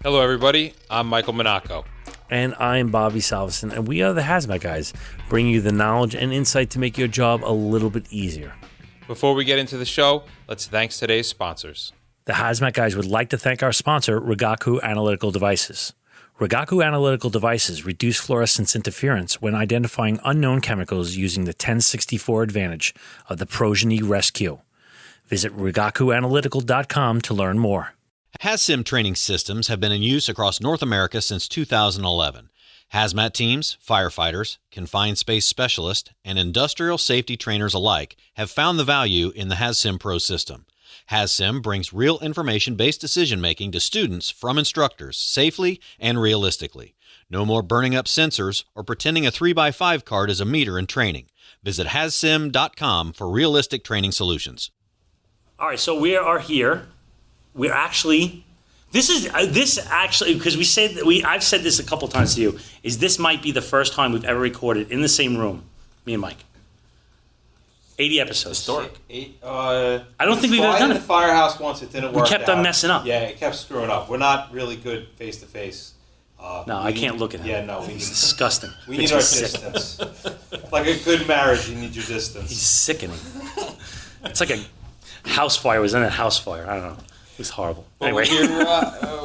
Hello, everybody. I'm Michael Monaco. And I'm Bobby Salveson, and we are the Hazmat Guys, bringing you the knowledge and insight to make your job a little bit easier. Before we get into the show, let's thank today's sponsors. The Hazmat Guys would like to thank our sponsor, Rigaku Analytical Devices. Rigaku Analytical Devices reduce fluorescence interference when identifying unknown chemicals using the 1064 advantage of the Progeny Rescue. Visit rigakuanalytical.com to learn more. HazSim training systems have been in use across North America since 2011. Hazmat teams, firefighters, confined space specialists, and industrial safety trainers alike have found the value in the HazSim Pro system. HazSim brings real information-based decision-making to students from instructors safely and realistically. No more burning up sensors or pretending a 3x5 card is a meter in training. Visit hazsim.com for realistic training solutions. All right, so we are here. We're actually, because I've said this a couple times to you, this might be the first time we've ever recorded in the same room, me and Mike. 80 episodes. Historic. I don't think we've ever done it. In the firehouse once, it didn't work. We kept on messing up. Yeah, it kept screwing up. We're not really good face to face. No, I can't look at him. Yeah, no, it's disgusting. We need our distance. Like a good marriage, you need your distance. He's sickening. It's like a house fire. Was in a house fire. I don't know. It was horrible. Well, anyway,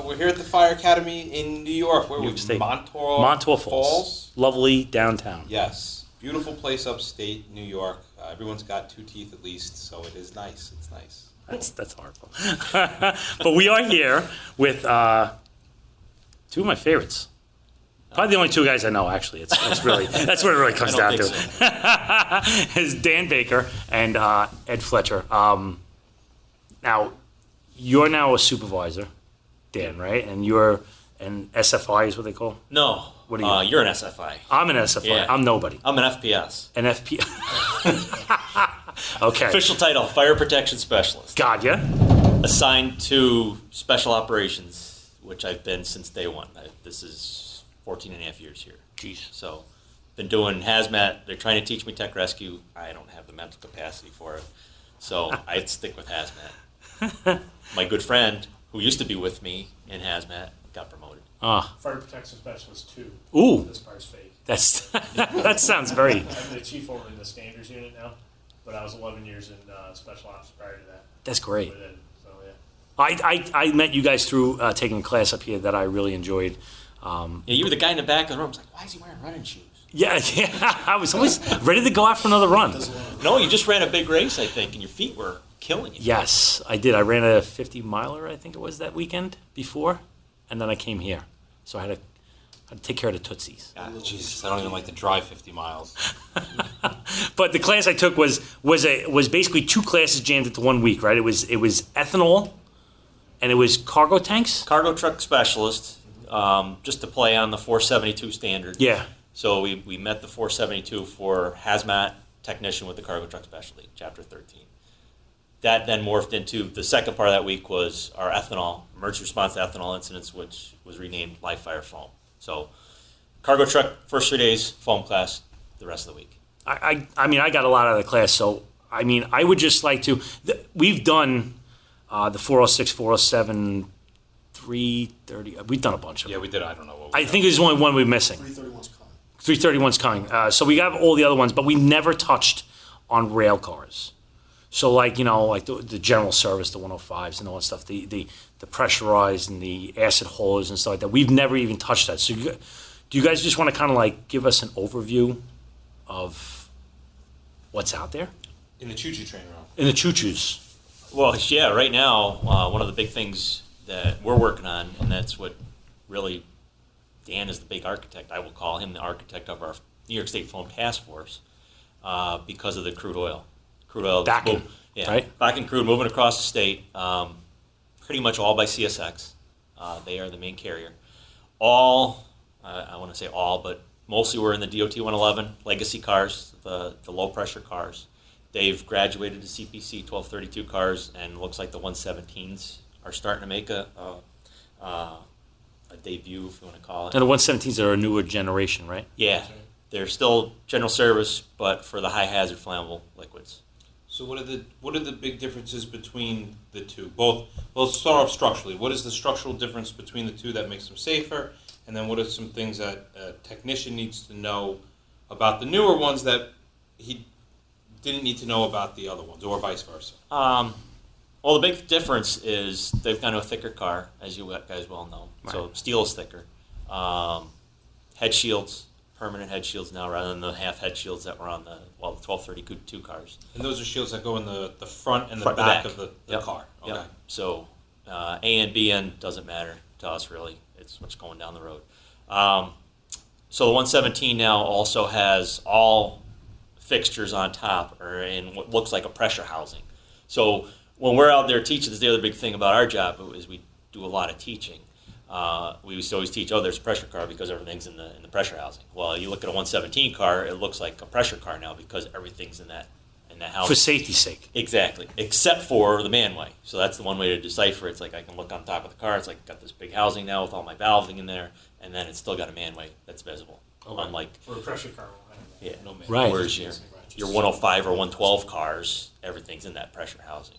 we're here at the Fire Academy in New York. Where New we're York State. Montour Falls. Lovely downtown. Yes, beautiful place upstate New York. Everyone's got 2 teeth at least, so it is nice. It's nice. That's horrible. But we are here with 2 of my favorites. Probably the only 2 guys I know, actually. It's really that's what it really comes down to. So. Is Dan Baker and Ed Fletcher. Now, you're now a supervisor, Dan, right? And you're an SFI is what they call? No. What are you? You're an SFI. I'm an SFI. Yeah. I'm nobody. I'm an FPS. An FP. Okay. Official title, Fire Protection Specialist. God, yeah? Assigned to Special Operations, which I've been since day one. This is 14 and a half years here. Jeez. So, been doing hazmat. They're trying to teach me tech rescue. I don't have the mental capacity for it. So, I'd stick with hazmat. My good friend, who used to be with me in hazmat, got promoted. Fire Protection Specialist 2. Ooh. This part's fake. That sounds very... I'm the chief over in the standards unit now, but I was 11 years in special ops prior to that. That's great. So, yeah. I met you guys through taking a class up here that I really enjoyed. Yeah, you were the guy in the back of the room. I was like, why is he wearing running shoes? Yeah. I was always ready to go out for another run. No, you just ran a big race, I think, and your feet were killing you. Yes, I did. I ran a 50-miler, I think it was, that weekend before, and then I came here. So I had to take care of the Tootsies. Jesus, I don't even like to drive 50 miles. But the class I took was basically 2 classes jammed into 1 week, right? It was ethanol, and it was cargo tanks. Cargo truck specialist, just to play on the 472 standard. Yeah. So we met the 472 for hazmat technician with the cargo truck specialty, chapter 13. That then morphed into the second part of that week was our ethanol, emergency response to ethanol incidents, which was renamed live fire foam. So cargo truck, first 3 days, foam class, the rest of the week. I mean, I got a lot out of the class, so, I mean, I would just like to, we've done the 406, 407, 330, we've done a bunch of them. Yeah, we did. I don't know what I think there's only one we're missing. 331's coming. So we got all the other ones, but we never touched on rail cars. So like the general service, the 105s and all that stuff, the pressurized and the acid hose and stuff like that. We've never even touched that. So do you guys just want to kind of like give us an overview of what's out there? In the choo-choo train room. In the choo-choos. Well, yeah, right now, one of the big things that we're working on, and that's what really, Dan is the big architect. I will call him the architect of our New York State Foam Task Force because of the crude oil. Crude oil. Bakken, right? Bakken crude moving across the state, pretty much all by CSX. They are the main carrier. I want to say all, but mostly we're in the DOT 111 legacy cars, the low pressure cars. They've graduated to CPC 1232 cars, and it looks like the 117s are starting to make a debut, if you want to call it. And the 117s are a newer generation, right? Yeah. They're still general service, but for the high hazard flammable liquids. So what are the big differences between the two? Both. Well, let's start off structurally. What is the structural difference between the two that makes them safer? And then what are some things that a technician needs to know about the newer ones that he didn't need to know about the other ones, or vice versa? Well, the big difference is they've gone to a thicker car, as you guys well know. Right. So steel is thicker. Head shields, permanent head shields now, rather than the half head shields that were on the 1232 cars. And those are shields that go in the front and the back of the yep. car. Okay. Yep. So A and B end doesn't matter to us really. It's what's going down the road. So the 117 now also has all fixtures on top, or in what looks like a pressure housing. So when we're out there teaching, this is the other big thing about our job is we do a lot of teaching. We used to always teach, there's a pressure car because everything's in the pressure housing. Well, you look at a 117 car, it looks like a pressure car now because everything's in that housing. For safety's sake. Exactly, except for the manway. So that's the one way to decipher it. It's like I can look on top of the car. It's like got this big housing now with all my valving in there, and then it's still got a manway that's visible. Okay. Unlike Or a pressure car will have that. yeah, No man. Right. Whereas your 105 or 112 cars, everything's in that pressure housing.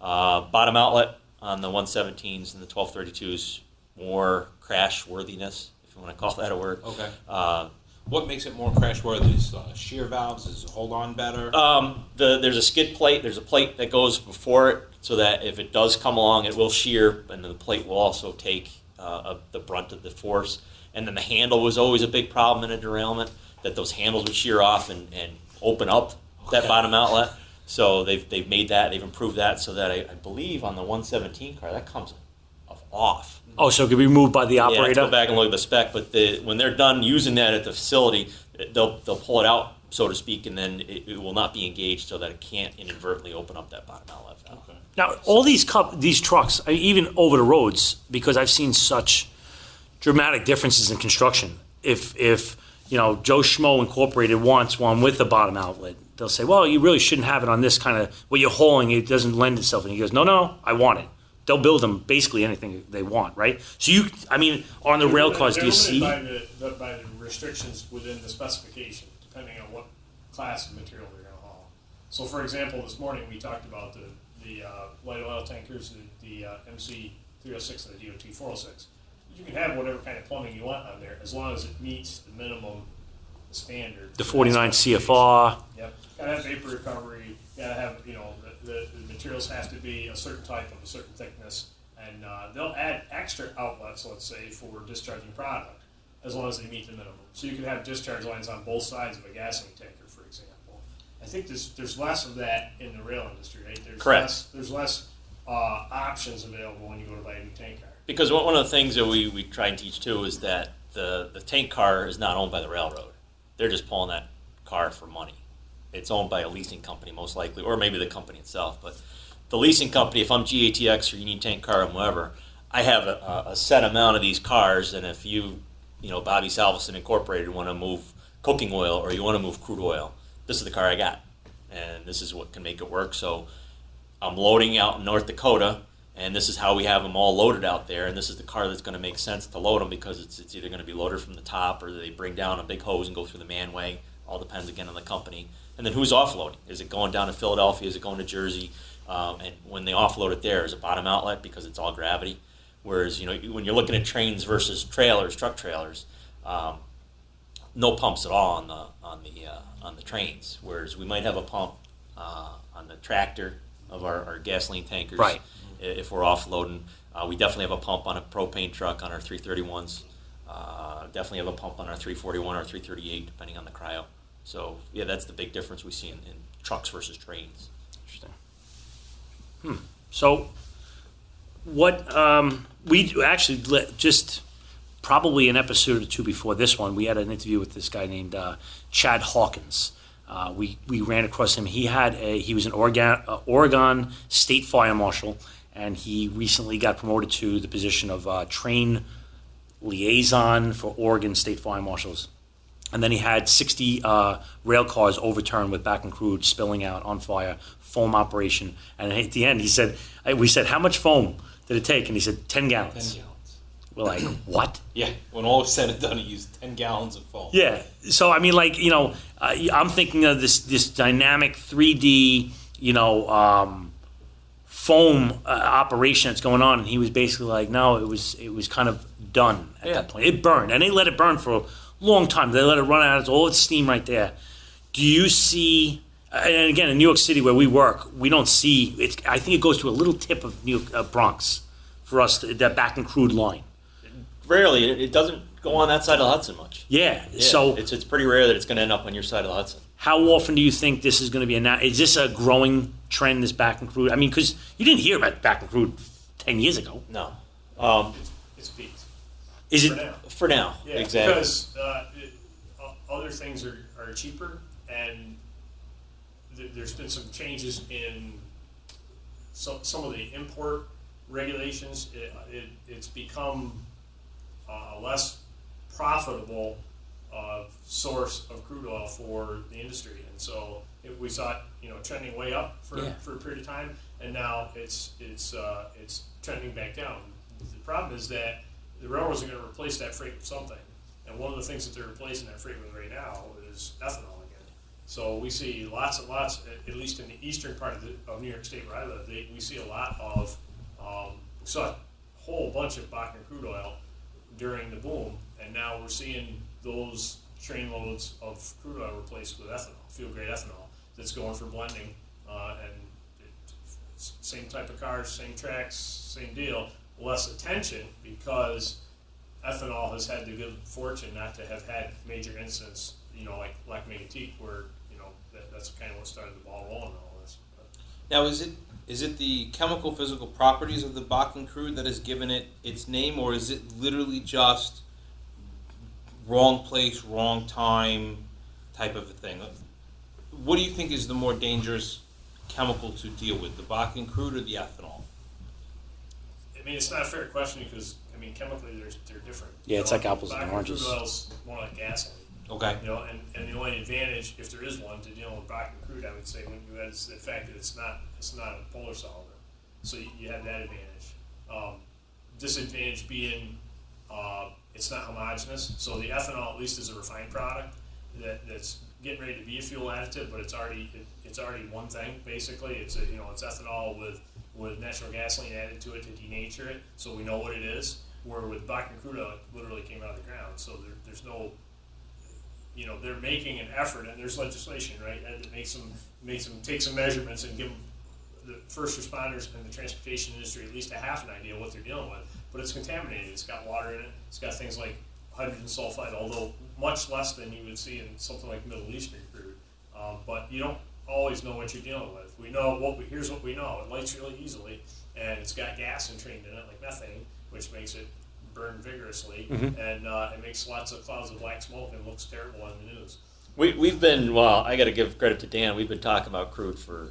Bottom outlet on the 117s and the 1232s, more crash worthiness, if you want to call that a word. Okay. What makes it more crash worthy? Shear valves? Is it hold on better? There's a skid plate. There's a plate that goes before it, so that if it does come along, it will shear, and the plate will also take the brunt of the force. And then the handle was always a big problem in a derailment, that those handles would shear off and open up that bottom outlet. So they've made that, they've improved that, so that I believe on the 117 car that comes off. Oh, so it could be moved by the Yeah, I have to operator? go back and look at the spec, but when they're done using that at the facility, they'll pull it out, so to speak, and then it will not be engaged so that it can't inadvertently open up that bottom outlet valve. Okay. Now, all these trucks, even over the roads, because I've seen such dramatic differences in construction. If Joe Schmo Incorporated wants one with the bottom outlet, they'll say, well, you really shouldn't have it on this kind of, what you're hauling, it doesn't lend itself. And he goes, no, I want it. They'll build them basically anything they want, right? So on the rail cars, do you see? They're limited by the restrictions within the specification, depending on what class of material they're going to haul. So, for example, this morning we talked about the light oil tankers, the MC306 and the DOT 406. You can have whatever kind of plumbing you want on there as long as it meets the minimum standard. The 49 CFR. Yep. Gotta have vapor recovery. Gotta have, the materials have to be a certain type of a certain thickness, and they'll add extra outlets, let's say, for discharging product, as long as they meet the minimum. So you can have discharge lines on both sides of a gasoline tanker, for example. I think there's less of that in the rail industry, right? Correct. There's less options available when you go to buy a new tank car. Because one of the things that we try and teach too is that the tank car is not owned by the railroad. They're just pulling that car for money. It's owned by a leasing company most likely, or maybe the company itself. But the leasing company, if I'm GATX or Union Tank Car or whoever, I have a set amount of these cars, and if Bobby Salveson Incorporated want to move cooking oil or you want to move crude oil, this is the car I got, and this is what can make it work. So I'm loading out in North Dakota, and this is how we have them all loaded out there, and this is the car that's going to make sense to load them because it's either going to be loaded from the top or they bring down a big hose and go through the manway. All depends, again, on the company. And then who's offloading? Is it going down to Philadelphia? Is it going to Jersey? And when they offload it there, is a bottom outlet because it's all gravity. Whereas, when you're looking at trains versus trailers, truck trailers, no pumps at all on the trains. Whereas we might have a pump on the tractor of our gasoline tankers. Right. If we're offloading, we definitely have a pump on a propane truck on our 331s. Definitely have a pump on our 341 or 338, depending on the cryo. So, yeah, that's the big difference we see in trucks versus trains. Interesting. So, what we actually just probably an episode or two before this one, we had an interview with this guy named Chad Hawkins. We ran across him. He was an Oregon State Fire Marshal, and he recently got promoted to the position of train liaison for Oregon State Fire Marshals. And then he had 60 rail cars overturned with back and crude spilling out on fire, foam operation. And at the end, we said, how much foam did it take? And he said, 10 gallons. 10 gallons. We're like, what? Yeah, when all is said and done, he used 10 gallons of foam. Yeah. So, I'm thinking of this dynamic 3D foam operation that's going on, and he was basically like, no, it was kind of done at that point. It burned, and they let it burn for a long time. They let it run out. It's all its steam right there. Do you see? And again, in New York City where we work, we don't see it. I think it goes to a little tip of Bronx for us, that back and crude line. Rarely, it doesn't go on that side of the Hudson much. Yeah. So it's pretty rare that it's going to end up on your side of the Hudson. how often do you think this is going to be is this a growing trend, this back and crude? I mean, because you didn't hear about back and crude 10 years ago. No. It's peaked. Is For it? now. For now, Yeah, exactly. because other things are cheaper, and there's been some changes in some of the import regulations. It's become a less profitable source of crude oil for the industry, and so we saw it, trending way up for a period of time, and now it's trending back down. The problem is that the railroads are going to replace that freight with something, and one of the things that they're replacing that freight with right now is ethanol again. So we see lots and lots, at least in the eastern part of New York State where I live, we see a lot of, we saw a whole bunch of Bakken crude oil during the boom, and now we're seeing those train loads of crude oil replaced with ethanol, fuel-grade ethanol, that's going for blending, same type of cars, same tracks, same deal, less attention because ethanol has had the good fortune not to have had major incidents, like Megatique, where that's kind of what started the ball rolling and all this. Now, is it the chemical physical properties of the Bakken crude that has given it its name, or is it literally just wrong place, wrong time type of a thing? What do you think is the more dangerous chemical to deal with, the Bakken crude or the ethanol? I mean, it's not a fair question because, chemically they're different. Yeah, it's like apples and Bakken oranges. Crude oil's more like gasoline. Okay. And the only advantage, if there is one, to dealing with Bakken crude, I would say, when you add is the fact that it's not a polar solvent, so you have that advantage. Disadvantage being it's not homogeneous. So the ethanol, at least, is a refined product that's getting ready to be a fuel additive, but it's already one thing basically. It's ethanol with natural gasoline added to it to denature it, so we know what it is. Where with Bakken crude oil, it literally came out of the ground, so there's no, they're making an effort, and there's legislation, right, that makes them take some measurements and give them, the first responders and the transportation industry, at least a half an idea of what they're dealing with. But it's contaminated. It's got water in it. It's got things like hydrogen sulfide, although much less than you would see in something like Middle Eastern crude. But you don't always know what you're dealing with. We know here's what we know. It lights really easily, and it's got gas entrained in it, like methane, which makes it burn vigorously, and it makes lots of clouds of black smoke and looks terrible on the news. We've been, I got to give credit to Dan. We've been talking about crude for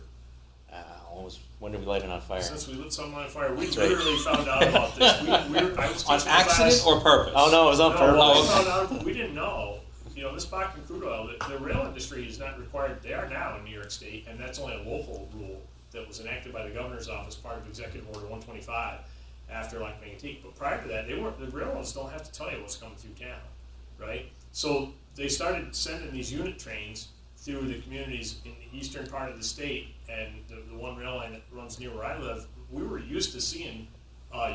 almost, when did we light it on fire? Since we lit something on fire, we literally found out about this. I was On teaching accident class. or purpose? Oh no, it was on purpose. Well, we found out, we didn't know. This Bakken crude oil, the rail industry is not required. They are now in New York State, and that's only a local rule that was enacted by the governor's office, part of Executive Order 125, after like Megatique. But prior to that, the railroads don't have to tell you what's coming through town, right? So they started sending these unit trains through the communities in the eastern part of the state, and the one rail line that runs near where I live, we were used to seeing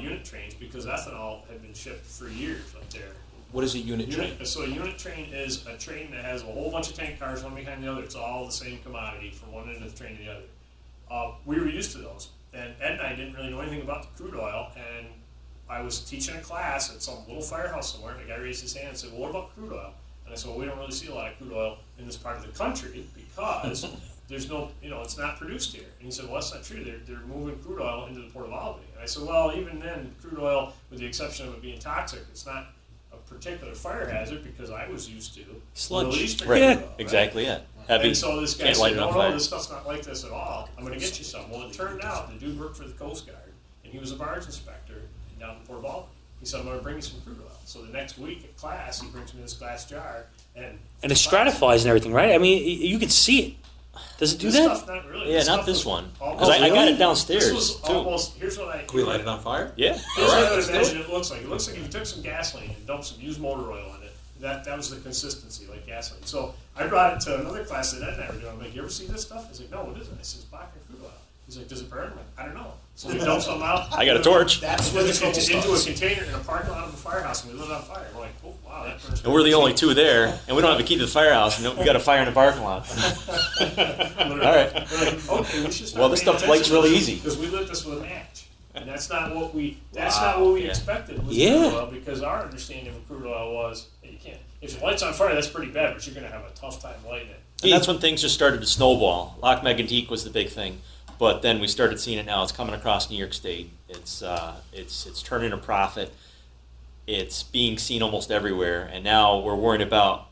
unit trains because ethanol had been shipped for years up there. What is a unit train? So a unit train is a train that has a whole bunch of tank cars, one behind the other. It's all the same commodity from one end of the train to the other. We were used to those, and Ed and I didn't really know anything about the crude oil, and I was teaching a class at some little firehouse somewhere, and the guy raised his hand and said, well, what about crude oil? And I said, well, we don't really see a lot of crude oil in this part of the country because there's no, it's not produced here. And he said, well, that's not true. They're moving crude oil into the Port of Albany. And I said, well, even then, crude oil, with the exception of it being toxic, it's not a particular fire hazard because I was used to Sludge. Middle Eastern Right, crude oil, right? exactly, yeah. Heavy. And so this guy Can't light said, it on no, fire. this stuff's not like this at all. I'm going to get you some. Well, it turned out the dude worked for the Coast Guard, and he was a barge inspector down in Port of Albany. He said, I'm going to bring you some crude oil. So the next week at class, he brings me this glass jar. And it stratifies and everything, right? I mean, you can see it. Does it do this that? stuff, not really. Yeah, This not stuff this was one. almost- Because I got really? it downstairs This was too. almost, here's what I... Can we light it on fire? Yeah. Here's what I let's would do imagine it looks like. It looks like if you took some gasoline and dumped some used motor oil in it, That was the consistency, like gasoline. So I brought it to another class that Ed and I were doing. I'm like, you ever see this stuff? He's like, no, what is it? I said, it's Bakken crude oil. He's like, does it burn? I'm like, I don't know. So we dump some out. I got a torch. That's what it's into a container in a parking lot of a firehouse, and we lit it on fire. We're like, oh, wow, that burns. And we're the only two there, and we don't have a key to the firehouse, and we got a fire in the parking lot. All right. We're like, okay, we should start Well, this stuff lights really easy. Because we lit this with a match. And that's not what we Yeah. expected with Yeah. crude oil, because our understanding of crude oil was that you can't. If it lights on fire, that's pretty bad, but you're going to have a tough time lighting it. And that's when things just started to snowball. Loch Megantic was the big thing, but then we started seeing it now. It's coming across New York State. It's turning a profit. It's being seen almost everywhere, and now we're worried about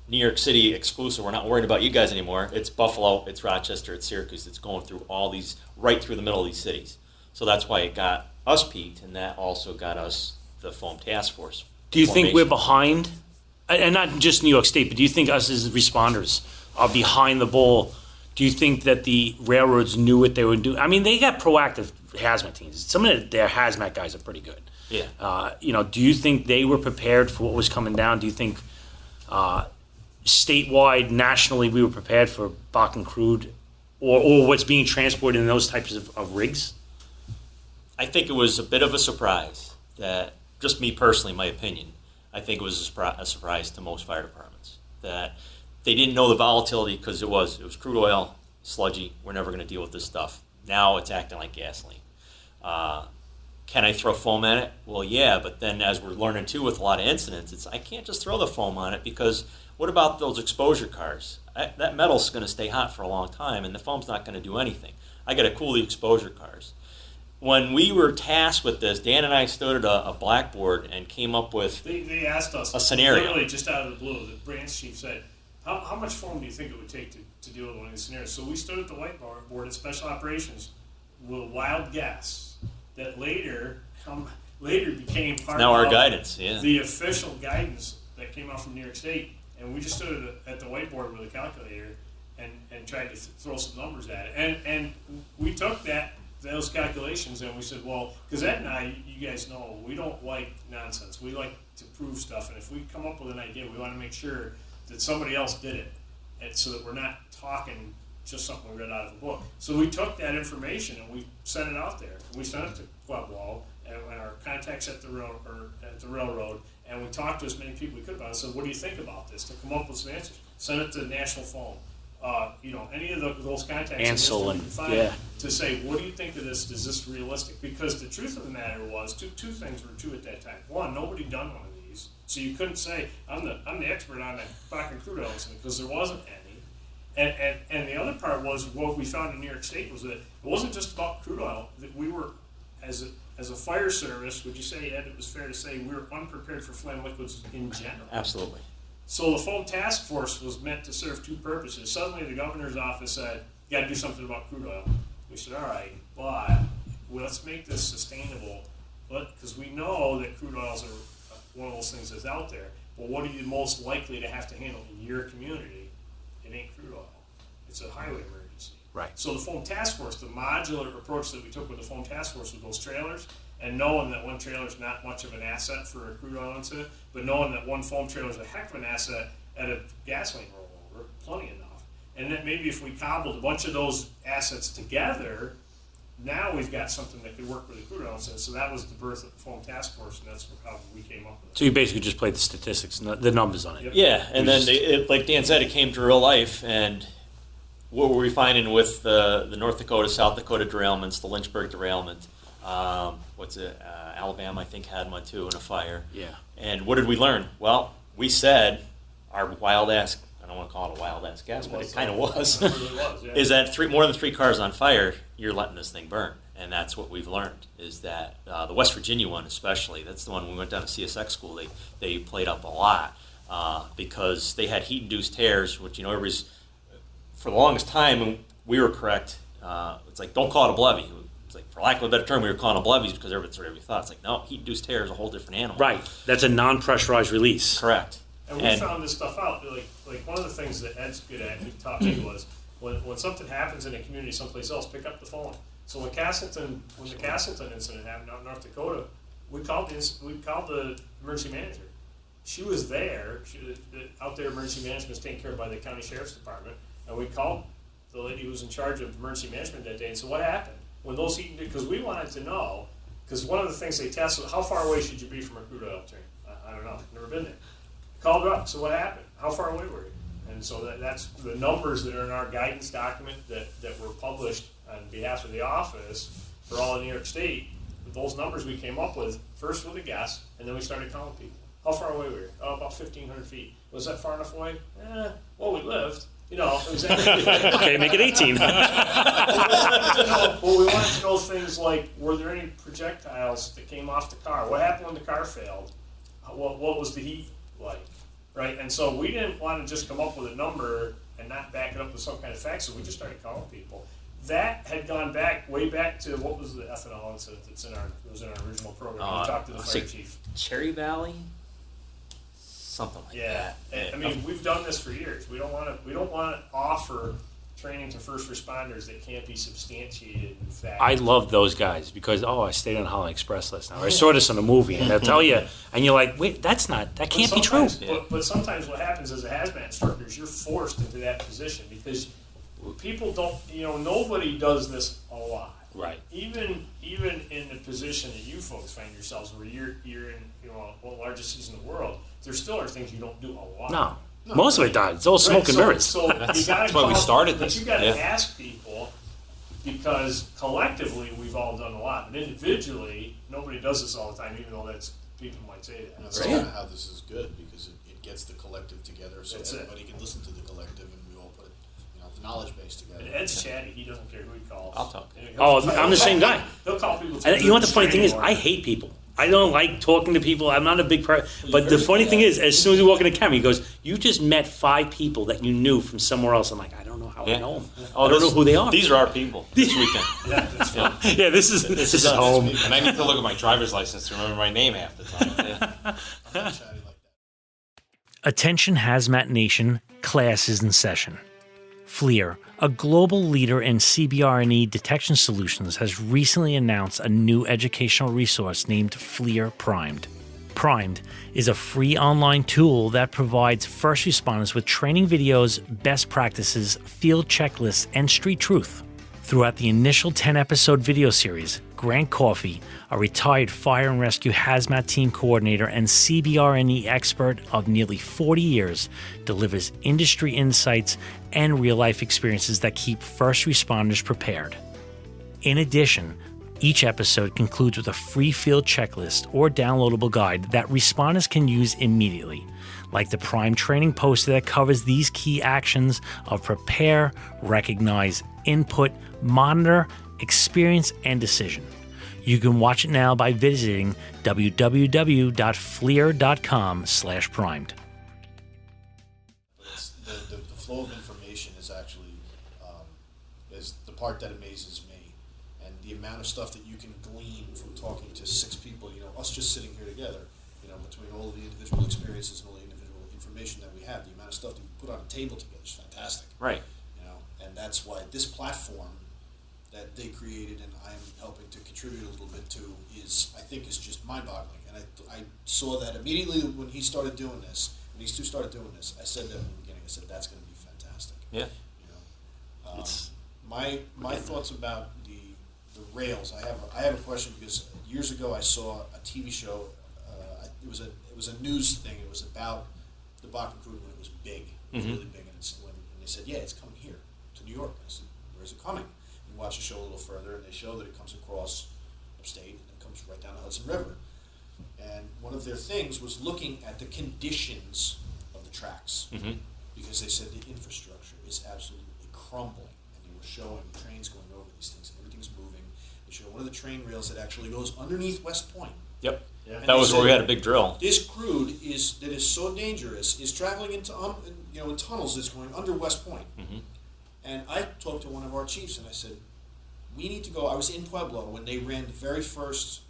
New York City exclusive. We're not worried about you guys anymore. It's Buffalo, it's Rochester, it's Syracuse. It's going through all these, right through the middle of these cities. So that's why it got us peaked, and that also got us the foam task force. Do you think we're formation. behind? And not just New York State, but do you think us as responders are behind the ball? Do you think that the railroads knew what they were doing? I mean, they got proactive hazmat teams. Some of their hazmat guys are pretty good. Yeah. Do you think they were prepared for what was coming down? Do you think statewide, nationally, we were prepared for Bakken crude or what's being transported in those types of rigs? I think it was a bit of a surprise that, just me personally, my opinion, I think it was a surprise to most fire departments that they didn't know the volatility, because it was crude oil, sludgy. We're never going to deal with this stuff. Now it's acting like gasoline. Can I throw foam at it? Well, yeah, but then as we're learning too with a lot of incidents, I can't just throw the foam on it, because what about those exposure cars? That metal's going to stay hot for a long time, and the foam's not going to do anything. I got to cool the exposure cars. When we were tasked with this, Dan and I stood at a blackboard and came up with They asked us a scenario. literally just out of the blue. The branch chief said, "How much foam do you think it would take to deal with one of these scenarios?" So we stood at the whiteboard at Special Operations with a wild guess that later became part now of our guidance. Yeah. the official guidance that came out from New York State. And we just stood at the whiteboard with a calculator and tried to throw some numbers at it. And we took those calculations and we said, well, because Ed and I, you guys know, we don't like nonsense. We like to prove stuff. And if we come up with an idea, we want to make sure that somebody else did it, and so that we're not talking just something we read out of a book. So we took that information and we sent it out there. We sent it to Pueblo and our contacts at the railroad, and we talked to as many people we could about it. So what do you think about this? To come up with some answers. Send it to National Phone. Any of those contacts Ansel we and can find to say, what do you think of this? Is this realistic? Because the truth of the matter was, two things were true at that time. One, nobody done one of these, so you couldn't say I'm the expert on that Bakken crude oil incident, because there wasn't any. And the other part was, what we found in New York State was that it wasn't just about crude oil. That we were, as a fire service, would you say, Ed, it was fair to say we were unprepared for flame liquids in general? Absolutely. So the foam task force was meant to serve two purposes. Suddenly the governor's office said, you got to do something about crude oil. We said, all right, but let's make this sustainable, because we know that crude oils are one of those things that's out there. But what are you most likely to have to handle in your community? It ain't crude oil. It's a highway emergency. Right. So the foam task force, the modular approach that we took with the foam task force with those trailers, and knowing that one trailer is not much of an asset for a crude oil incident, but knowing that one foam trailer is a heck of an asset at a gasoline rollover, plenty enough. And then maybe if we cobbled a bunch of those assets together, now we've got something that could work with a crude oil incident. So that was the birth of the foam task force, and that's how we came up with it. So you basically just played the statistics, the numbers on it. Yep. Yeah, and then like Dan said, it came to real life, and what were we finding with the North Dakota, South Dakota derailments, the Lynchburg derailment? Alabama, I think, had one too in a fire. Yeah. And what did we learn? Well, we said our wild ass, I don't want to call it a wild ass guess, but it kind of was, It really was, yeah. is that more than 3 cars on fire, you're letting this thing burn. And that's what we've learned, is that the West Virginia one especially, that's the one we went down to CSX school, they played up a lot because they had heat-induced tears, which, everybody's, for the longest time, and we were correct, it's like, don't call it a blevy. It's like, for lack of a better term, we were calling it blevies because that's what everybody thought. It's like, no, heat-induced tear is a whole different animal. Right. That's a non-pressurized release. Correct. And we found this stuff out. Like one of the things that Ed's good at, he taught me, was when something happens in a community someplace else, pick up the phone. So when the Castleton incident happened out in North Dakota, we called the emergency manager. she was there. Out there, emergency management was taken care of by the county sheriff's department, and we called the lady who was in charge of emergency management that day and said, "What happened when those heat?" Because we wanted to know. Because one of the things they test was how far away should you be from a crude oil train? I don't know. Never been there. Called her up. So what happened? How far away were you? And so that's the numbers that are in our guidance document that were published on behalf of the office for all of New York State. Those numbers we came up with first with a guess, and then we started calling people. How far away were you? Oh, about 1,500 feet. Was that far enough away? Well, we lived. It was Okay, make it 18. Well, we wanted to know things like, were there any projectiles that came off the car? What happened when the car failed? What was the heat like? Right? And so we didn't want to just come up with a number and not back it up with some kind of facts, so we just started calling people. That had gone way back to, what was the ethanol incident it was in our original program. We talked to the fire chief. Cherry Valley? Something like that. I mean, we've done this for years. We don't want to offer training to first responders that can't be substantiated in fact. I love those guys because I stayed on Holland Express last night. I saw this in a movie, and they'll tell you, and you're like, wait, that can't be true. But sometimes what happens as a hazmat instructor is you're forced into that position because people don't, nobody does this a lot. Right. Even in the position that you folks find yourselves, where you're in, one of the largest cities in the world, there still are things you don't do a lot. No. Most of it does. It's all smoke and mirrors. So that's why we started this. But you got to ask people, because collectively we've all done a lot, but individually nobody does this all the time. Even though people might say that. That's kind of how this is good, because it gets the collective together, so everybody can listen to the collective, and we all put the knowledge base together. And Ed's chatty. He doesn't care who he calls. I'll talk. I'm the same guy. He'll call people. And you know what the funny thing is? I hate people. I don't like talking to people. I'm not a big person. But the funny thing is, as soon as you walk in the camera, he goes, "You just met 5 people that you knew from somewhere else." I'm like, I don't know how I know them. I don't know who they are. These are our people this weekend. Yeah, this is home. And I need to look at my driver's license to remember my name half the time. Attention Hazmat Nation, class is in session. FLIR, a global leader in CBRNE detection solutions, has recently announced a new educational resource named FLIR Primed. Primed is a free online tool that provides first responders with training videos, best practices, field checklists, and street truth. Throughout the initial 10-episode video series, Grant Coffey, a retired fire and rescue hazmat team coordinator and CBRNE expert of nearly 40 years, delivers industry insights and real-life experiences that keep first responders prepared. In addition, each episode concludes with a free field checklist or downloadable guide that responders can use immediately, like the Prime training poster that covers these key actions of prepare, recognize, input, monitor, experience, and decision. You can watch it now by visiting www.flir.com/primed. The flow of information is actually is the part that amazes me, and the amount of stuff that you can glean from talking to 6 people. Us just sitting here together. Between all of the individual experiences and all the individual information that we have, the amount of stuff that we put on a table together is fantastic. Right. And that's why this platform that they created and I'm helping to contribute a little bit to is just mind-boggling. And I saw that immediately when he started doing this. When these two started doing this, I said that in the beginning. I said that's going to be fantastic. Yeah. My thoughts about the rails. I have a question, because years ago I saw a TV show. It was a news thing. It was about the Bakken crude when it was big. It was really big, and they said, yeah, it's coming here to New York. I said, where's it coming? You watch the show a little further, and they show that it comes across upstate and it comes right down the Hudson River. And one of their things was looking at the conditions of the tracks, because they said the infrastructure is absolutely crumbling, and they were showing trains going over these things, and everything's moving. They showed one of the train rails that actually goes underneath West Point. Yep. Yeah. That was where we had a big drill. This crude that is so dangerous is traveling into in tunnels that's going under West Point. And I talked to one of our chiefs and I said, we need to go. I was in Pueblo when they ran their very first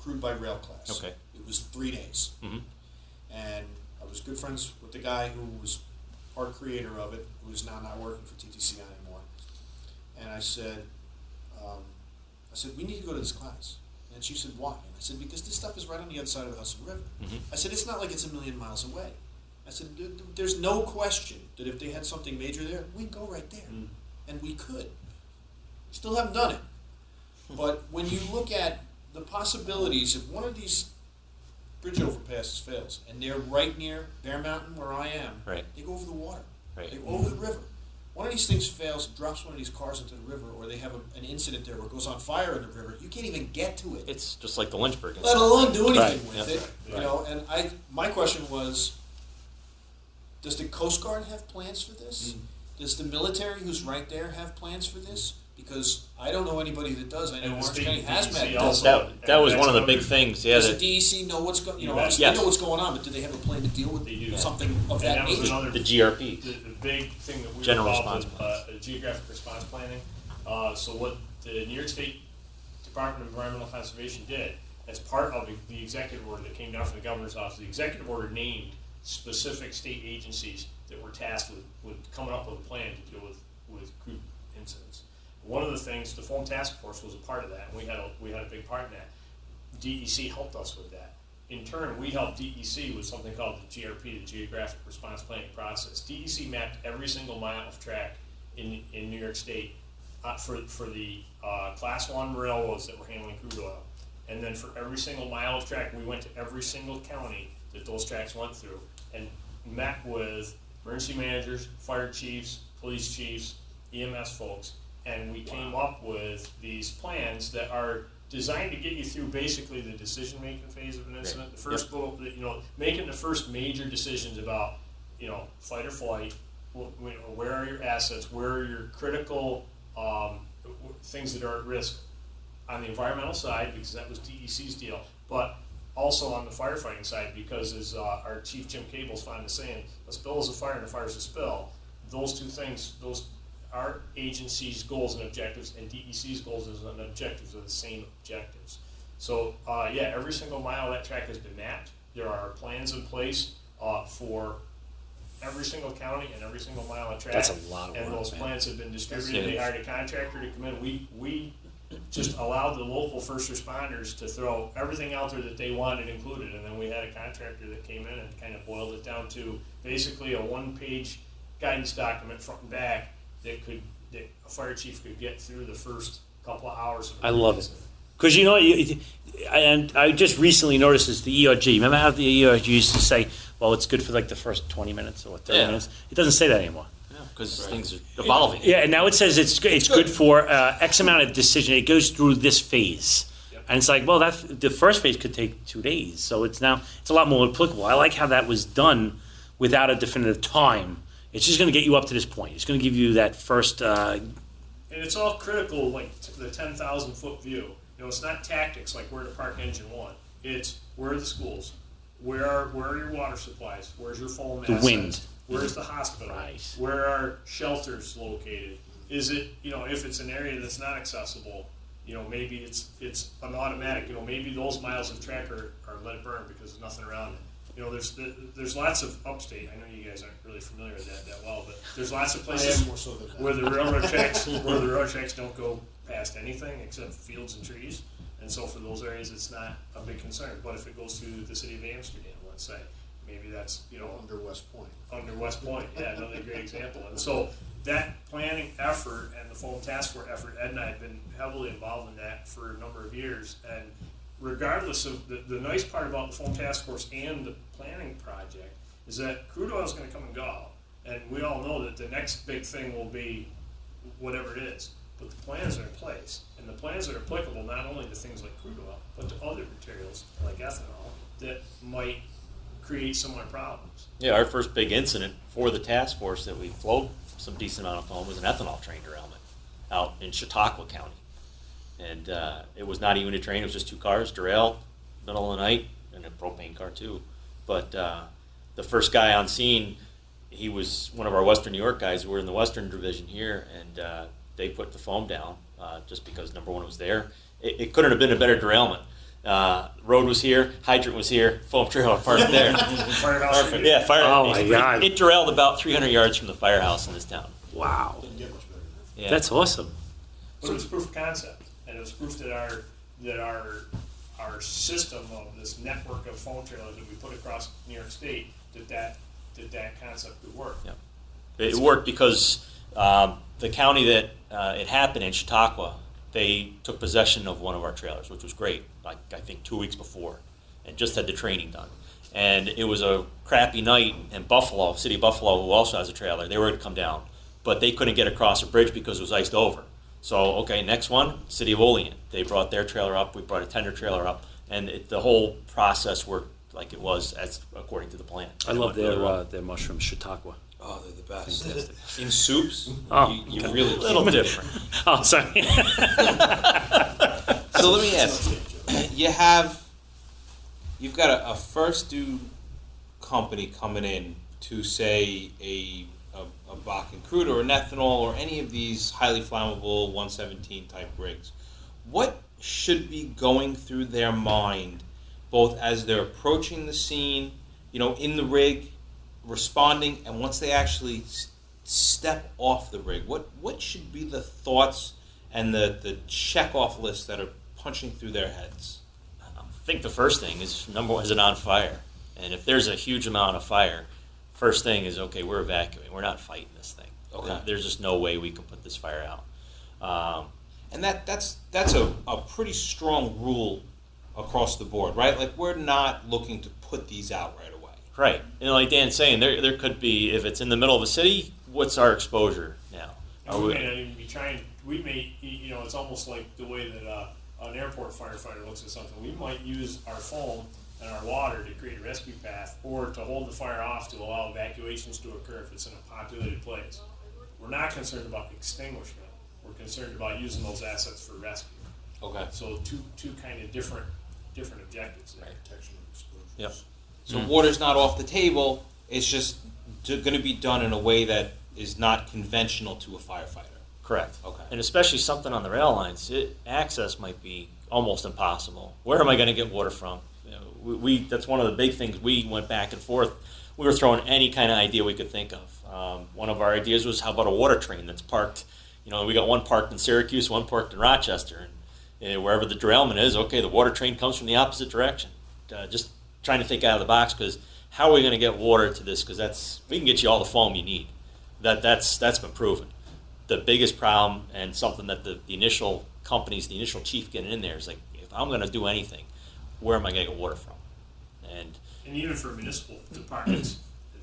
crude by rail class. Okay. It was 3 days. And I was good friends with the guy who was part creator of it, who is now not working for TTC anymore. And I said, we need to go to this class. And she said, why? And I said, because this stuff is right on the other side of the Hudson River. I said, it's not like it's a million miles away. I said, there's no question that if they had something major there, we'd go right there. And we could. Still haven't done it. But when you look at the possibilities, if one of these bridge overpasses fails, and they're right near Bear Mountain where I am, Right. they go over the water. Right. They go over the river. One of these things fails, drops one of these cars into the river, or they have an incident there where it goes on fire in the river, you can't even get to it. It's just like the Lynchburg. Let alone do anything Right. with Yeah. it. You know, and my question was, does the Coast Guard have plans for this? Does the military who's right there have plans for this? Because I don't know anybody that does. I know And the Orange state County Hazmat DEC does. also. That was And one of the that's big things. Yeah, Does that the DEC know what's going? You know, Yes. obviously they know what's going on, but do they have a plan to deal with They do. something of And that that was nature? another the GRP. the big thing that we General were involved response with, geographic response planning. So what the New York State Department of Environmental Conservation did, as part of the executive order that came down from the governor's office, the executive order named specific state agencies that were tasked with coming up with a plan to deal with crude incidents. One of the things, the foam task force was a part of that, and we had a big part in that. DEC helped us with that. In turn, we helped DEC with something called the GRP, the Geographic Response Planning Process. DEC mapped every single mile of track in New York State for the Class 1 railroads that were handling crude oil. And then for every single mile of track, we went to every single county that those tracks went through and met with emergency managers, fire chiefs, police chiefs, EMS folks, and we came up with these plans that are designed to get you through basically the decision-making phase of an incident. The first little, making the first major decisions about, fight or flight, where are your assets, where are your critical things that are at risk on the environmental side, because that was DEC's deal, but also on the firefighting side, because as our chief Jim Cable's fond of saying, a spill is a fire and a fire is a spill. Those two things, our agency's goals and objectives and DEC's goals and objectives are the same objectives. So every single mile of that track has been mapped. There are plans in place for every single county and every single mile of track. That's a lot of and work, those man. plans have been distributed. That's They huge. hired a contractor to come in. We just allowed the local first responders to throw everything out there that they wanted included, and then we had a contractor that came in and kind of boiled it down to basically a one-page guidance document front and back that a fire chief could get through the first couple of hours of I love it. Because and I just recently noticed is the ERG. Remember how the ERG used to say, well, it's good for like the first 20 minutes or 30 minutes? It doesn't say that anymore. Because things are evolving. Yeah, and now it says it's good for X amount of decision. It goes through this phase. Yep. And it's like, well, the first phase could take 2 days. So it's a lot more applicable. I like how that was done without a definitive time. It's just going to get you up to this point. It's going to give you that first. And it's all critical, like the 10,000-foot view. It's not tactics like where to park engine one. It's where are the schools, where are your water supplies, where's your foam assets, wind. where's the hospital, Right. where are shelters located? Is it if it's an area that's not accessible, maybe it's an automatic. Maybe those miles of track are let it burn because there's nothing around it. There's lots of upstate. I know you guys aren't really familiar with that well, but there's lots of I places am more so than that. where the railroad tracks don't go past anything except fields and trees, and so for those areas it's not a big concern. But if it goes through the city of Amsterdam, let's say, maybe that's Under West Point. under West Point, another great example. And so that planning effort and the foam task force effort, Ed and I have been heavily involved in that for a number of years. And regardless of the nice part about the foam task force and the planning project is that crude oil is going to come and go, and we all know that the next big thing will be whatever it is. But the plans are in place, and the plans are applicable not only to things like crude oil, but to other materials like ethanol that might create similar problems. Yeah, our first big incident for the task force that we flowed some decent amount of foam was an ethanol train derailment out in Chautauqua County. And it was not even a train, it was just 2 cars derailed, middle of the night, and a propane car too. But the first guy on scene, he was one of our Western New York guys. We're in the Western Division here, and they put the foam down just because, number one, it was there. It couldn't have been a better derailment. Road was here, hydrant was here, foam trailer parked there. Firehouse. Perfect. Yeah, fire. Oh, my God. It derailed about 300 yards from the firehouse in this town. Wow. Didn't get much better than that. Yeah. That's awesome. But it was proof of concept, and it was proof that our our system of this network of foam trailers that we put across New York State, that concept could work. Yeah. It worked because the county that it happened in, Chautauqua, they took possession of one of our trailers, which was great, like I think 2 weeks before, and just had the training done. And it was a crappy night in Buffalo, City of Buffalo, who also has a trailer. They were going to come down, but they couldn't get across a bridge because it was iced over. So, okay, next one, City of Olean. They brought their trailer up, we brought a tender trailer up, and the whole process worked like it was as according to the plan. I love their mushrooms, Chautauqua. Oh, they're the best. Fantastic. In soups, Oh, you really A little different. Oh, sorry. So let me ask, you've got a first due company coming in to say a Bakken crude or an ethanol or any of these highly flammable 117 type rigs. What should be going through their mind, both as they're approaching the scene, in the rig, responding, and once they actually step off the rig? What should be the thoughts and the check off lists that are punching through their heads? I think the first thing is, number one, is it on fire? And if there's a huge amount of fire, first thing is, okay, we're evacuating. We're not fighting this thing. Okay. There's just no way we can put this fire out. And that's a pretty strong rule across the board, right? Like, we're not looking to put these out right away. Right. Like Dan's saying, there could be, if it's in the middle of a city, what's our exposure now? And we may not even be trying. We may, it's almost like the way that an airport firefighter looks at something. We might use our foam and our water to create a rescue path, or to hold the fire off to allow evacuations to occur if it's in a populated place. We're not concerned about extinguishment. We're concerned about using those assets for rescue. Okay. So two kind of different objectives there. Protection of exposures. Yep. So water's not off the table. It's just going to be done in a way that is not conventional to a firefighter. Correct. Okay. And especially something on the rail lines, access might be almost impossible. Where am I going to get water from? That's one of the big things. We went back and forth. We were throwing any kind of idea we could think of. One of our ideas was, how about a water train that's parked? We got one parked in Syracuse, one parked in Rochester, and wherever the derailment is, okay, the water train comes from the opposite direction. Just trying to think out of the box, because how are we going to get water to this? Because we can get you all the foam you need. That's been proven. The biggest problem, and something that the initial companies, the initial chief getting in there, is like, if I'm going to do anything, where am I going to get water from? And even for municipal departments,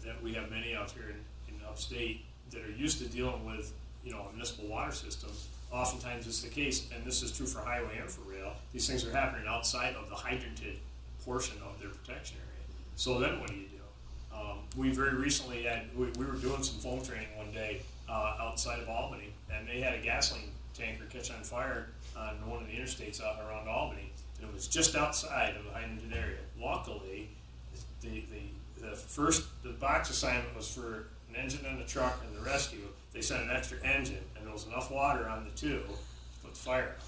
that we have many out here in upstate that are used to dealing with, a municipal water system. Oftentimes it's the case, and this is true for highway and for rail, these things are happening outside of the hydranted portion of their protection area. So then what do you do? We very recently we were doing some foam training one day outside of Albany, and they had a gasoline tanker catch on fire on one of the interstates out around Albany, and it was just outside of the hydranted area. Luckily, the box assignment was for an engine and a truck and the rescue. They sent an extra engine, and there was enough water on the two to put the fire out.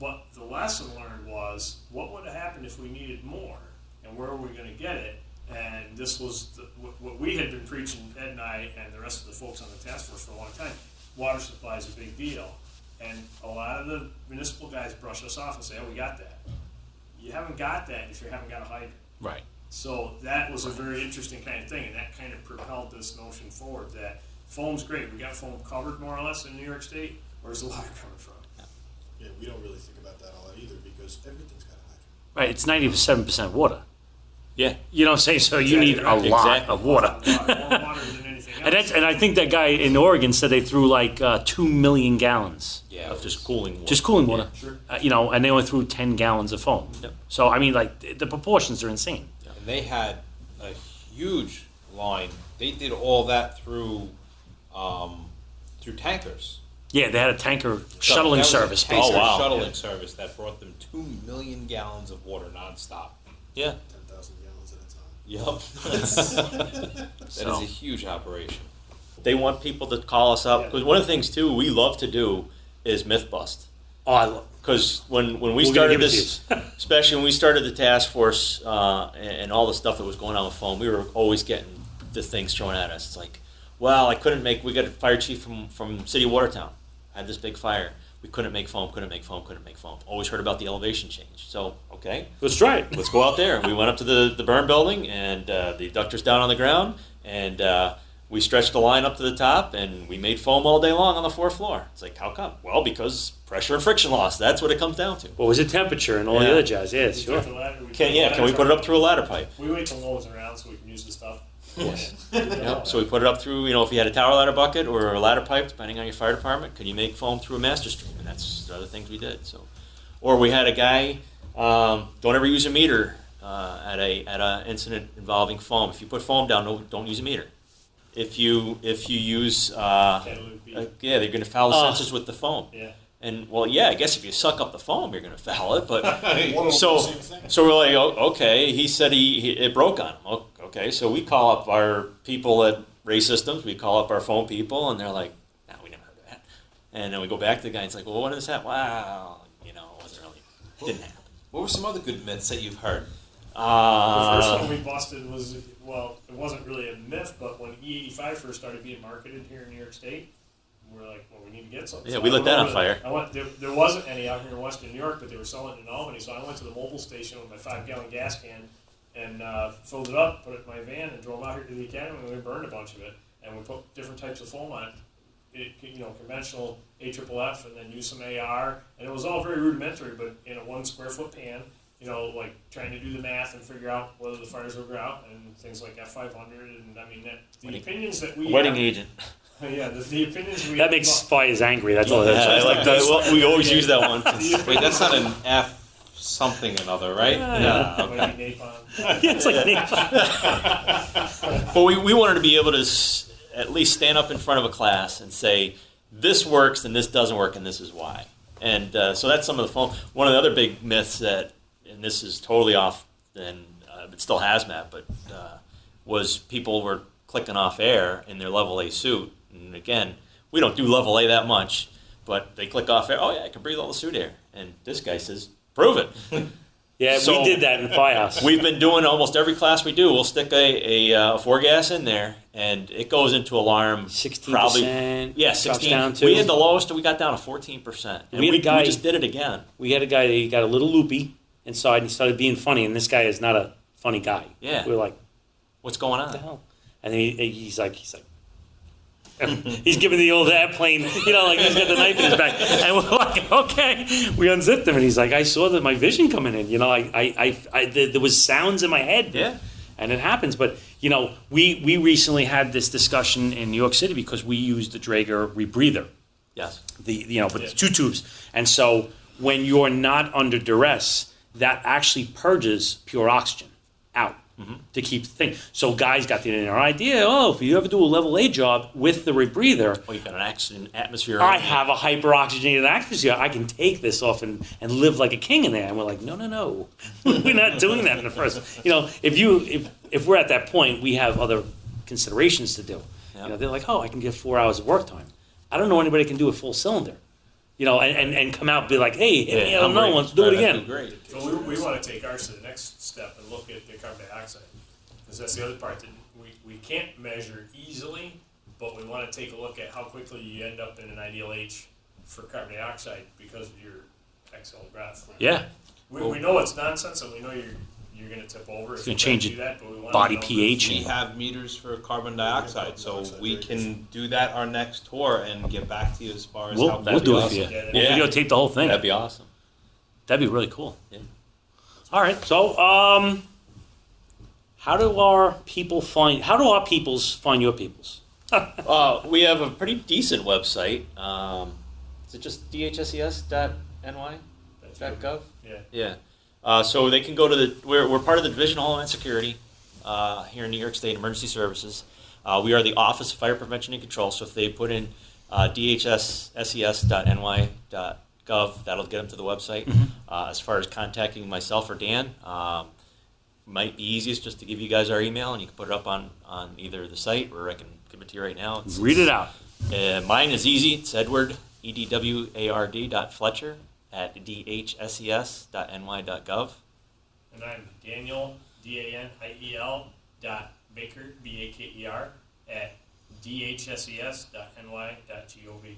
But the lesson learned was, what would have happened if we needed more, and where were we going to get it? And this was what we had been preaching, Ed and I and the rest of the folks on the task force, for a long time. Water supply is a big deal. And a lot of the municipal guys brush us off and say, oh, we got that. You haven't got that if you haven't got a hydrant. Right. So that was a very interesting kind of thing, and that kind of propelled this notion forward that foam's great. We got foam covered more or less in New York State. Where's the water coming from? Yeah, we don't really think about that a lot either, because everything's got a hydrant. Right, it's 97% water. Yeah. You know what I'm saying? So you need a lot of water. More water than anything else. And I think that guy in Oregon said they threw like 2 million gallons. Yeah. Of just cooling water. Just cooling water. Sure. And they only threw 10 gallons of foam. Yep. So, I mean, like, the proportions are insane. And they had a huge line. They did all that through tankers. Yeah, they had a tanker shuttling That was a service, tanker basically. wow. shuttling service that brought them 2 million gallons of water nonstop. Yeah. 10,000 gallons at a time. Yep. That is So- a huge operation. They want people to call us up. Because one of the things, too, we love to do is myth bust. Oh, I love Because when we We're gonna started give it to this, especially when we started the task force and all the stuff that was going on with foam, we were always getting the things thrown at us. It's like, well, we got a fire chief from City of Watertown, had this big fire. We couldn't make foam. Always heard about the elevation change. So, okay, Let's try it. let's go out there. And we went up to the burn building, and the ductor's down on the ground, and we stretched the line up to the top, and we made foam all day long on the 4th floor. It's like, how come? Well, because pressure and friction loss. That's what it comes down to. What was the temperature and all the Yeah. other jazz? Yeah, We sure. took the ladder, we took Can the we ladder put it up truck. through a ladder pipe? We wait till no one's around so we can use the stuff. Yes. Yep. So we put it up through, if you had a tower ladder bucket or a ladder pipe, depending on your fire department, could you make foam through a master stream? And that's the other things we did. So, or we had a guy, don't ever use a meter at a incident involving foam. If you put foam down, don't use a meter. If you use, they're going to foul the sensors with the foam. Yeah. And well, yeah, I guess if you suck up the foam, you're going to foul it. But One of so the same thing. so we're like, oh, okay. He said it broke on him. Okay, so we call up our people at Ray Systems. We call up our foam people, and they're like, no, we never heard of that. And then we go back to the guy. And it's like, well, what does that? Wow, it wasn't really. It didn't happen. What were some other good myths that you've heard? The first one we busted was, well, it wasn't really a myth, but when E85 first started being marketed here in New York State, we're like, well, we need to get something. Yeah, So we I lit that went on over fire. I went, there wasn't any out here in Western New York, but they were selling it in Albany, so I went to the mobile station with my 5-gallon gas can and filled it up, put it in my van, and drove out here to the academy, and we burned a bunch of it. And we put different types of foam on it, conventional AFFF, and then use some AR, and it was all very rudimentary, but in a 1 square foot pan, like trying to do the math and figure out whether the fires will go out, and things like F500, and I mean, the opinions that we Wedding have, agent. yeah, the opinions we That makes fires angry. That's all it is. I like that. Well, we always use that one. Wait, that's not an F something another, right? Yeah. Okay. Like napalm. Yeah, it's like But we wanted to be able to at least stand up in front of a class and say, this works and this doesn't work and this is why. And so that's some of the foam. One of the other big myths that, and this is totally off, and it's still hazmat, but was people were clicking off air in their level A suit. And again, we don't do level A that much, but they click off air. Oh yeah, I can breathe all the suit air. And this guy says, prove it. Yeah, So- we did that in Firehouse. We've been doing almost every class we do. We'll stick a 4-gas in there, and it goes into alarm 16%. probably. Yeah, drops 16. down to. We had the lowest, we got down to 14%. And We had a guy- we just did it again. We had a guy that he got a little loopy inside and he started being funny, and this guy is not a funny guy. Yeah. We were like, What's going what the on? hell? And then he's like, he's giving the old airplane, like he's got the knife in his back. And we're like, okay. We unzipped him, and he's like, I saw that my vision coming in. There was sounds in my head. Yeah. And it happens. But, we recently had this discussion in New York City because we used the Draeger rebreather. Yes. With 2 tubes. And so when you're not under duress, that actually purges pure oxygen out to keep the thing. So guys got the inner idea, if you ever do a level A job with the rebreather, Well, you've got an atmosphere. I have a hyper-oxygenated atmosphere. I can take this off and live like a king in there. And we're like, no. We're not doing that in the first. If we're at that point, we have other considerations to do. Yeah. They're like, I can get 4 hours of work time. I don't know anybody can do a full cylinder. And come out and be like, hey, hit me, I don't know, let's do it again. Great. So we want to take ours to the next step and look at the carbon dioxide, because that's the other part that we can't measure easily, but we want to take a look at how quickly you end up in an ideal H for carbon dioxide because of your exhale breath. Yeah. We know it's nonsense, and we know you're going to tip over. It's if gonna you change do it. that, but we want Body to know pH. We have meters for carbon dioxide, so we can do that our next tour and get back to you as far as how We'll do it for you. Yeah. We'll videotape the whole thing. That'd be awesome. That'd be really cool. Yeah. All right. So, how do our peoples find your peoples? We have a pretty decent website. Is it just dhses.ny.gov? Yeah. Yeah. So they can go to we're part of the Division of Homeland Security here in New York State Emergency Services. We are the Office of Fire Prevention and Control. So if they put in dhses.ny.gov, that'll get them to the website. As far as contacting myself or Dan, might be easiest just to give you guys our email, and you can put it up on either the site, or I can give it to you right now. Read it out. Mine is easy. It's Edward, edward.fletcher @dhses.ny.gov. And I'm Daniel, DANIEL Baker, BAKER, @dhses.ny.gov.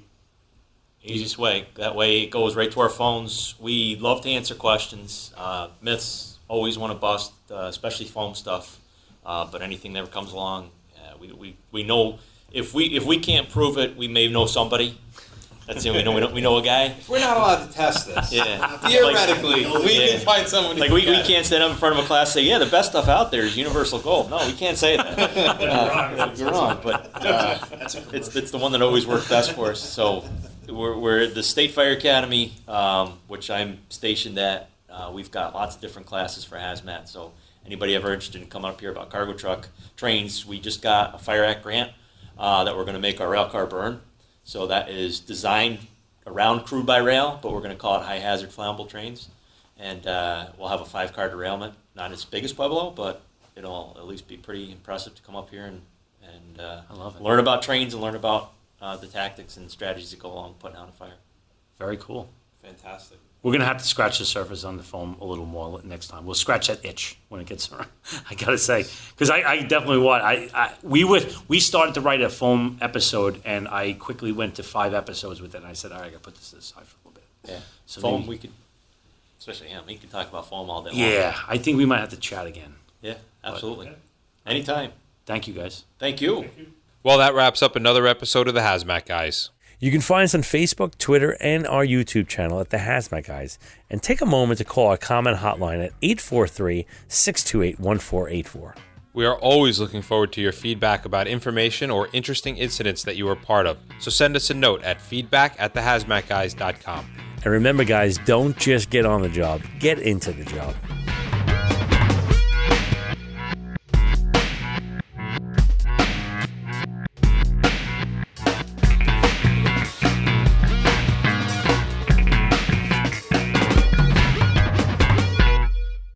Easiest way. That way it goes right to our phones. We love to answer questions. Myths always want to bust, especially foam stuff. But anything that ever comes along, we know if we can't prove it, we may know somebody. That's it. We know a guy. We're not allowed to test this. Yeah. Theoretically, we Yeah. can find someone. Like we can't stand up in front of a class and say, yeah, the best stuff out there is universal gold. No, we can't say that. You're wrong, but it's the one that always worked best for us. So we're at the State Fire Academy, which I'm stationed at. We've got lots of different classes for hazmat. So anybody ever interested in coming up here about cargo truck trains, we just got a Fire Act grant that we're going to make our rail car burn. So that is designed around crude by rail, but we're going to call it high hazard flammable trains. And we'll have a 5-car derailment, not as big as Pueblo, but it'll at least be pretty impressive to come up here and I love it. learn about trains and learn about the tactics and strategies that go along with putting out a fire. Very cool. Fantastic. We're going to have to scratch the surface on the foam a little more next time. We'll scratch that itch when it gets around. I got to say, because I definitely we started to write a foam episode, and I quickly went to 5 episodes with it, and I said, all right, I got to put this aside for a little bit. Yeah. So Foam, maybe- we could, especially him, he could talk about foam all day long. Yeah, I think we might have to chat again. Yeah, absolutely. Anytime. Thank you, guys. Thank you. Well, that wraps up another episode of the Hazmat Guys. You can find us on Facebook, Twitter, and our YouTube channel at the Hazmat Guys. And take a moment to call our comment hotline at 843-628-1484. We are always looking forward to your feedback about information or interesting incidents that you were part of. So send us a note at feedback@thehazmatguys.com. And remember, guys, don't just get on the job, get into the job.